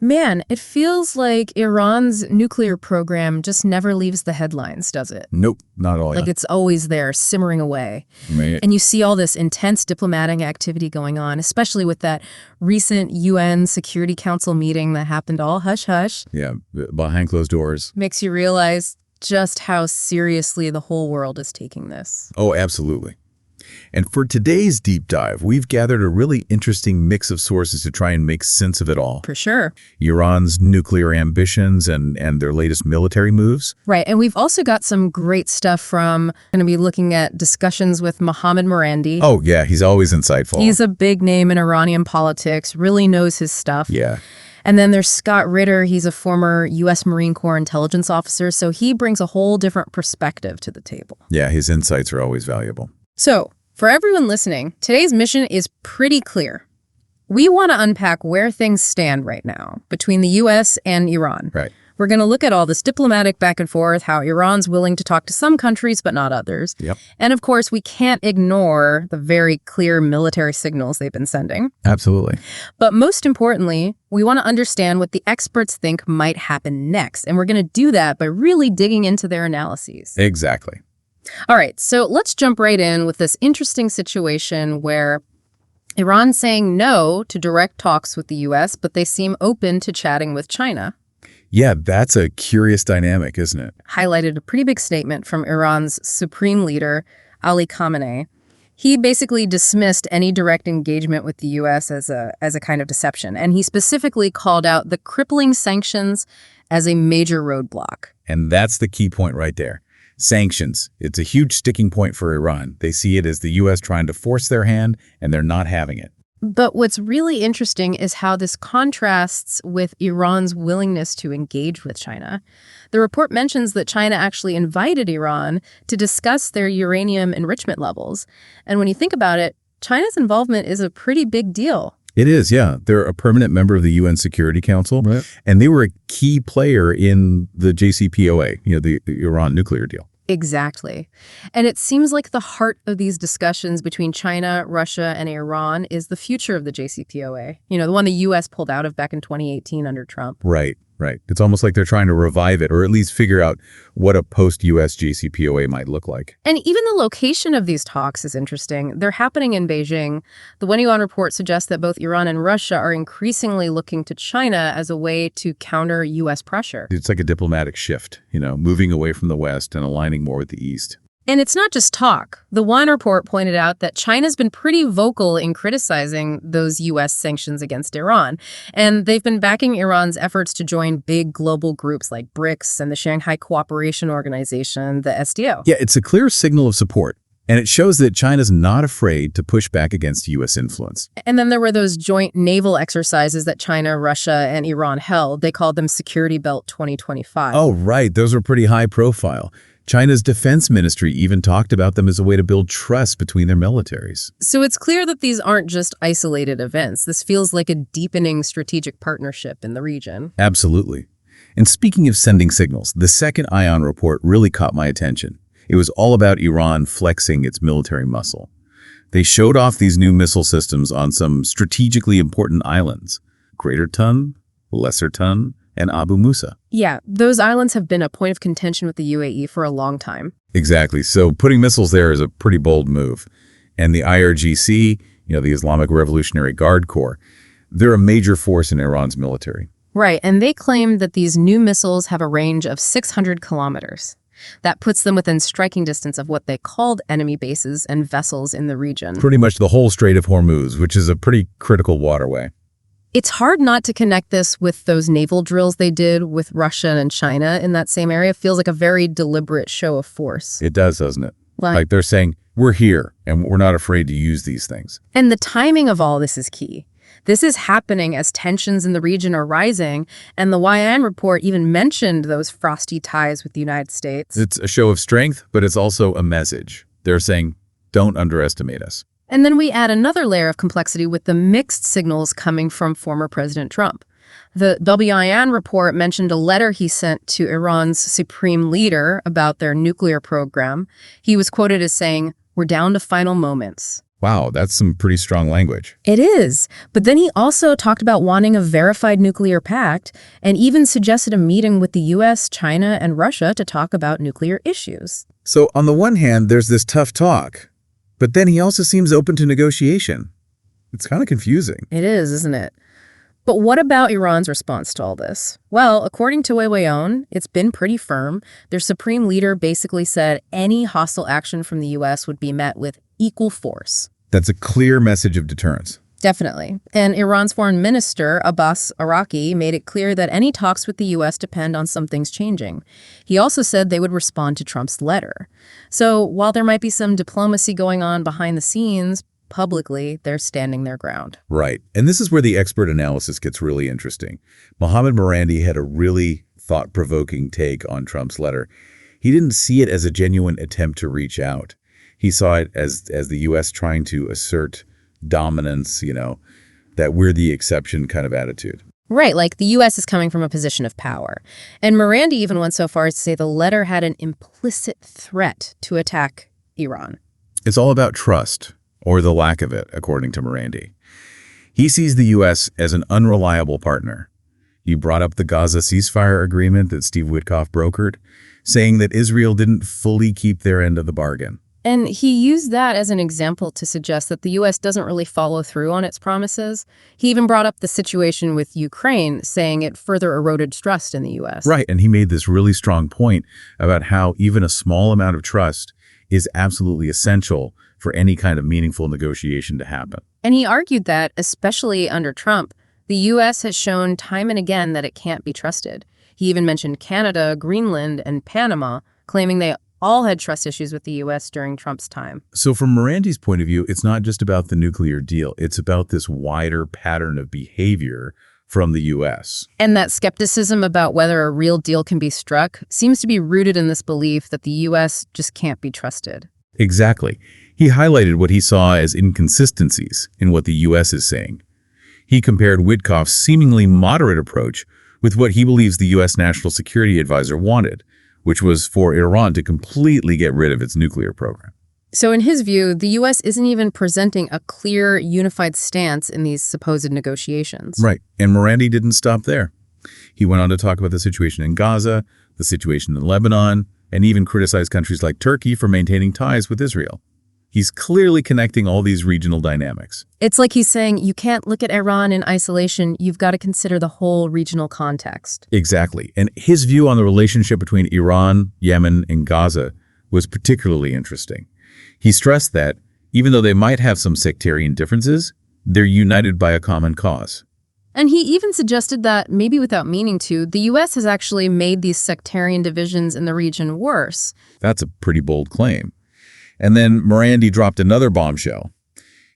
Man, it feels like Iran's nuclear program just never leaves the headlines, does it? Nope, not all. Like it's always there, simmering away. Right. And you see all this intense diplomatic activity going on, especially with that recent UN Security Council meeting that happened all hush-hush. Yeah, behind closed doors. Makes you realize just how seriously the whole world is taking this. Oh, absolutely. And for today's deep dive, we've gathered a really interesting mix of sources to try and make sense of it all. For sure. Iran's nuclear ambitions and their latest military moves. Right, and we've also got some great stuff from, going to be looking at discussions with Muhammad Marandi. Oh, yeah, he's always insightful. He's a big name in Iranian politics, really knows his stuff. Yeah. And then there's Scott Ritter. He's a former U.S. Marine Corps intelligence officer, so he brings a whole different perspective to the table. Yeah, his insights are always valuable. So, for everyone listening, today's mission is pretty clear. We want to unpack where things stand right now between the U.S. and Iran. Right. We're going to look at all this diplomatic back and forth, how Iran's willing to talk to some countries but not others. Yep. And of course, we can't ignore the very clear military signals they've been sending. Absolutely. But most importantly, we want to understand what the experts think might happen next. And we're going to do that by really digging into their analyses. Exactly. All right, so let's jump right in with this interesting situation where Iran's saying no to direct talks with the U.S., but they seem open to chatting with China. Yeah, that's a curious dynamic, isn't it? Highlighted a pretty big statement from Iran's supreme leader, Ali Khamenei. He basically dismissed any direct engagement with the U.S. as a kind of deception, and he specifically called out the crippling sanctions as a major roadblock. And that's the key point right there. Sanctions. It's a huge sticking point for Iran. They see it as the U.S. trying to force their hand, and they're not having it. But what's really interesting is how this contrasts with Iran's willingness to engage with China. The report mentions that China actually invited Iran to discuss their uranium enrichment levels. And when you think about it, China's involvement is a pretty big deal. It is, yeah. They're a permanent member of the UN Security Council, right. And they were a key player in the JCPOA, the Iran nuclear deal. Exactly. And it seems like the heart of these discussions between China, Russia, and Iran is the future of the JCPOA. The one the U.S. pulled out of back in 2018 under Trump. Right. It's almost like they're trying to revive it, or at least figure out what a post-U.S. JCPOA might look like. And even the location of these talks is interesting. They're happening in Beijing. The Yuan report suggests that both Iran and Russia are increasingly looking to China as a way to counter U.S. pressure. It's like a diplomatic shift, moving away from the West and aligning more with the East. And it's not just talk. The Yuan report pointed out that China's been pretty vocal in criticizing those U.S. sanctions against Iran. And they've been backing Iran's efforts to join big global groups like BRICS and the Shanghai Cooperation Organization, the SDO. Yeah, it's a clear signal of support. And it shows that China's not afraid to push back against U.S. influence. And then there were those joint naval exercises that China, Russia, and Iran held. They called them Security Belt 2025. Oh, right. Those were pretty high profile. China's defense ministry even talked about them as a way to build trust between their militaries. So it's clear that these aren't just isolated events. This feels like a deepening strategic partnership in the region. Absolutely. And speaking of sending signals, the second ION report really caught my attention. It was all about Iran flexing its military muscle. They showed off these new missile systems on some strategically important islands: Greater Tun, Lesser Tun, and Abu Musa. Yeah, those islands have been a point of contention with the UAE for a long time. Exactly. So putting missiles there is a pretty bold move. And the IRGC, the Islamic Revolutionary Guard Corps, they're a major force in Iran's military. Right, and they claim that these new missiles have a range of 600 kilometers. That puts them within striking distance of what they called enemy bases and vessels in the region. Pretty much the whole Strait of Hormuz, which is a pretty critical waterway. It's hard not to connect this with those naval drills they did with Russia and China in that same area. It feels like a very deliberate show of force. It does, doesn't it? Like they're saying, we're here and we're not afraid to use these things. And the timing of all this is key. This is happening as tensions in the region are rising, and the YN report even mentioned those frosty ties with the United States. It's a show of strength, but it's also a message. They're saying, don't underestimate us. And then we add another layer of complexity with the mixed signals coming from former President Trump. The WIN report mentioned a letter he sent to Iran's supreme leader about their nuclear program. He was quoted as saying, "We're down to final moments." Wow, that's some pretty strong language. It is. But then he also talked about wanting a verified nuclear pact and even suggested a meeting with the US, China, and Russia to talk about nuclear issues. So on the one hand, there's this tough talk, but then he also seems open to negotiation. It's kind of confusing. It is, isn't it? But what about Iran's response to all this? Well, according to Weiweion, it's been pretty firm. Their supreme leader basically said any hostile action from the U.S. would be met with equal force. That's a clear message of deterrence. Definitely. And Iran's foreign minister, Abbas Araki, made it clear that any talks with the U.S. depend on some things changing. He also said they would respond to Trump's letter. So while there might be some diplomacy going on behind the scenes, publicly, they're standing their ground. Right. And this is where the expert analysis gets really interesting. Muhammad Marandi had a really thought-provoking take on Trump's letter. He didn't see it as a genuine attempt to reach out. He saw it as the U.S. trying to assert dominance, that we're the exception kind of attitude. Right, like the U.S. is coming from a position of power. And Marandi even went so far as to say the letter had an implicit threat to attack Iran. It's all about trust, or the lack of it, according to Marandi. He sees the U.S. as an unreliable partner. You brought up the Gaza ceasefire agreement that Steve Witkoff brokered, saying that Israel didn't fully keep their end of the bargain. And he used that as an example to suggest that the U.S. doesn't really follow through on its promises. He even brought up the situation with Ukraine, saying it further eroded trust in the U.S. Right, and he made this really strong point about how even a small amount of trust is absolutely essential for any kind of meaningful negotiation to happen. And he argued that, especially under Trump, the U.S. has shown time and again that it can't be trusted. He even mentioned Canada, Greenland, and Panama, claiming they all had trust issues with the U.S. during Trump's time. So from Marandi's point of view, it's not just about the nuclear deal. It's about this wider pattern of behavior from the U.S. And that skepticism about whether a real deal can be struck seems to be rooted in this belief that the U.S. just can't be trusted. Exactly. He highlighted what he saw as inconsistencies in what the U.S. is saying. He compared Witkoff's seemingly moderate approach with what he believes the U.S. National Security Advisor wanted, which was for Iran to completely get rid of its nuclear program. So in his view, the U.S. isn't even presenting a clear, unified stance in these supposed negotiations. Right. And Marandi didn't stop there. He went on to talk about the situation in Gaza, the situation in Lebanon, and even criticized countries like Turkey for maintaining ties with Israel. He's clearly connecting all these regional dynamics. It's like he's saying you can't look at Iran in isolation. You've got to consider the whole regional context. Exactly. And his view on the relationship between Iran, Yemen, and Gaza was particularly interesting. He stressed that, even though they might have some sectarian differences, they're united by a common cause. And he even suggested that, maybe without meaning to, the U.S. has actually made these sectarian divisions in the region worse. That's a pretty bold claim. And then Marandi dropped another bombshell.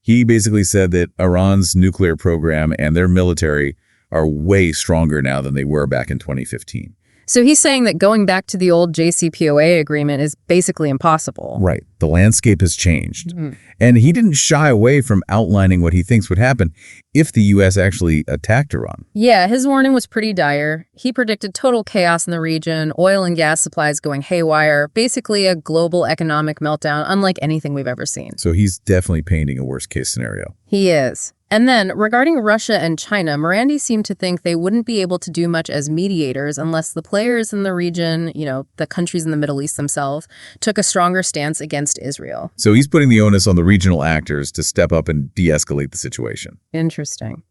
He basically said that Iran's nuclear program and their military are way stronger now than they were back in 2015. So he's saying that going back to the old JCPOA agreement is basically impossible. Right. The landscape has changed. And he didn't shy away from outlining what he thinks would happen if the U.S. actually attacked Iran. Yeah, his warning was pretty dire. He predicted total chaos in the region, oil and gas supplies going haywire, basically a global economic meltdown unlike anything we've ever seen. So he's definitely painting a worst-case scenario. He is. And then, regarding Russia and China, Marandi seemed to think they wouldn't be able to do much as mediators unless the players in the region, the countries in the Middle East themselves, took a stronger stance against Israel. So he's putting the onus on the regional actors to step up and de-escalate the situation. Interesting.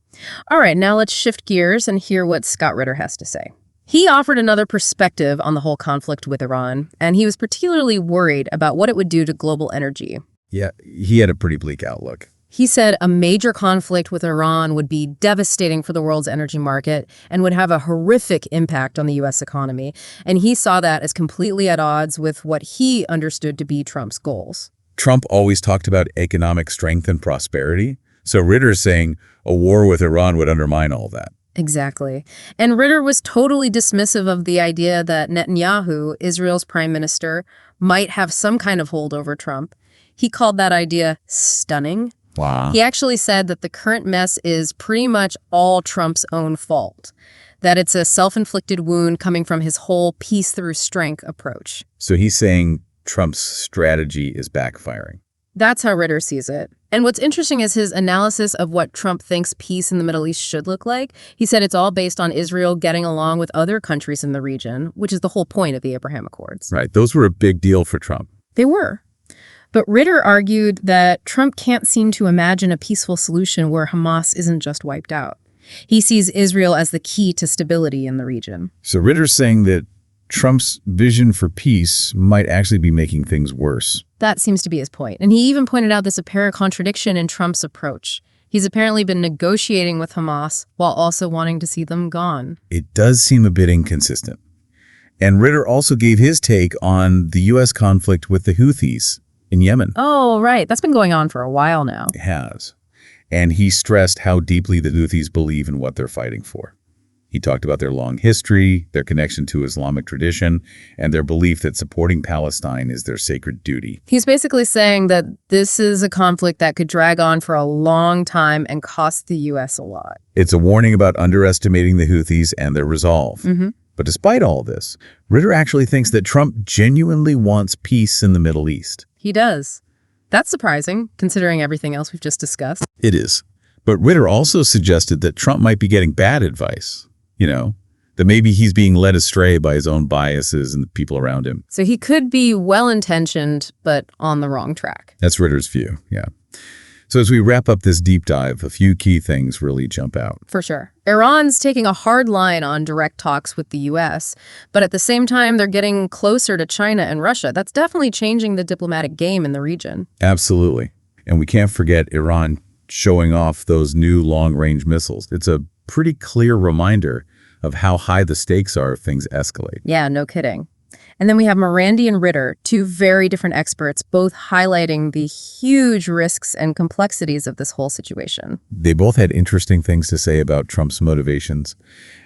All right, now let's shift gears and hear what Scott Ritter has to say. He offered another perspective on the whole conflict with Iran, and he was particularly worried about what it would do to global energy. Yeah, he had a pretty bleak outlook. He said a major conflict with Iran would be devastating for the world's energy market and would have a horrific impact on the U.S. economy. And he saw that as completely at odds with what he understood to be Trump's goals. Trump always talked about economic strength and prosperity. So Ritter's saying a war with Iran would undermine all that. Exactly. And Ritter was totally dismissive of the idea that Netanyahu, Israel's prime minister, might have some kind of hold over Trump. He called that idea stunning. Wow. He actually said that the current mess is pretty much all Trump's own fault, that it's a self-inflicted wound coming from his whole peace through strength approach. So he's saying Trump's strategy is backfiring. That's how Ritter sees it. And what's interesting is his analysis of what Trump thinks peace in the Middle East should look like. He said it's all based on Israel getting along with other countries in the region, which is the whole point of the Abraham Accords. Right. Those were a big deal for Trump. They were. But Ritter argued that Trump can't seem to imagine a peaceful solution where Hamas isn't just wiped out. He sees Israel as the key to stability in the region. So Ritter's saying that Trump's vision for peace might actually be making things worse. That seems to be his point. And he even pointed out this apparent contradiction in Trump's approach. He's apparently been negotiating with Hamas while also wanting to see them gone. It does seem a bit inconsistent. And Ritter also gave his take on the U.S. conflict with the Houthis in Yemen. Oh, right. That's been going on for a while now. It has. And he stressed how deeply the Houthis believe in what they're fighting for. He talked about their long history, their connection to Islamic tradition, and their belief that supporting Palestine is their sacred duty. He's basically saying that this is a conflict that could drag on for a long time and cost the U.S. a lot. It's a warning about underestimating the Houthis and their resolve. But despite all this, Ritter actually thinks that Trump genuinely wants peace in the Middle East. He does. That's surprising, considering everything else we've just discussed. It is. But Ritter also suggested that Trump might be getting bad advice. That maybe he's being led astray by his own biases and the people around him. So he could be well-intentioned, but on the wrong track. That's Ritter's view, yeah. So as we wrap up this deep dive, a few key things really jump out. For sure. Iran's taking a hard line on direct talks with the U.S., but at the same time, they're getting closer to China and Russia. That's definitely changing the diplomatic game in the region. Absolutely. And we can't forget Iran showing off those new long-range missiles. It's a pretty clear reminder of how high the stakes are if things escalate. Yeah, no kidding. And then we have Marandi and Ritter, two very different experts, both highlighting the huge risks and complexities of this whole situation. They both had interesting things to say about Trump's motivations,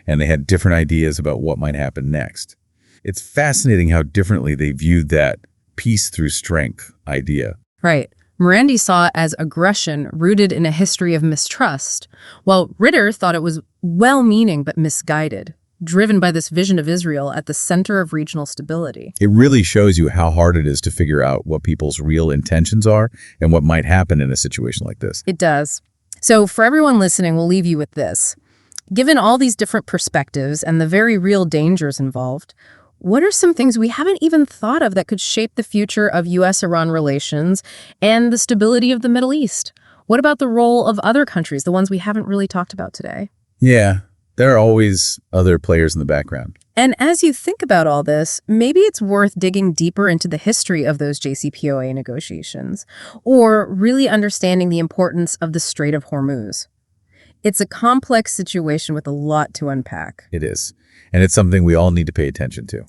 and they had different ideas about what might happen next. It's fascinating how differently they viewed that peace through strength idea. Right. Marandi saw it as aggression rooted in a history of mistrust, while Ritter thought it was well-meaning but misguided, driven by this vision of Israel at the center of regional stability. It really shows you how hard it is to figure out what people's real intentions are and what might happen in a situation like this. It does. So for everyone listening, we'll leave you with this. Given all these different perspectives and the very real dangers involved, what are some things we haven't even thought of that could shape the future of U.S.-Iran relations and the stability of the Middle East? What about the role of other countries, the ones we haven't really talked about today? Yeah, there are always other players in the background. And as you think about all this, maybe it's worth digging deeper into the history of those JCPOA negotiations, or really understanding the importance of the Strait of Hormuz. It's a complex situation with a lot to unpack. It is. And it's something we all need to pay attention to.